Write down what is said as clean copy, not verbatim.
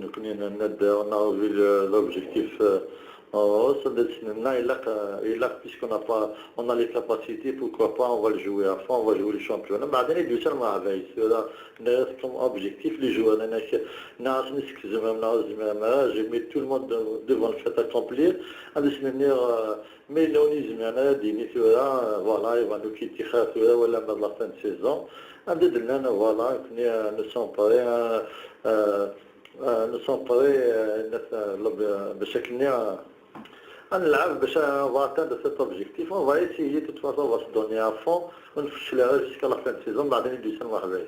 on a vu l'objectif en hausse. Là, puisqu'on n'a pas, on a les capacités, pourquoi pas, on va le jouer à fond, on va jouer le championnat. Mais après, il y a comme objectif les joueurs. Je mets tout le monde devant le fait accomplir. Mais voilà, il va nous quitter à la fin de saison. Voilà, nous sommes prêts. Nous sommes prêts بشكل نلعب باش on va atteindre cet objectif. On va essayer de toute façon, on va se donner à fond ونفشلها jusqu'à la fin de saison بعدين يدوي سنة واحد.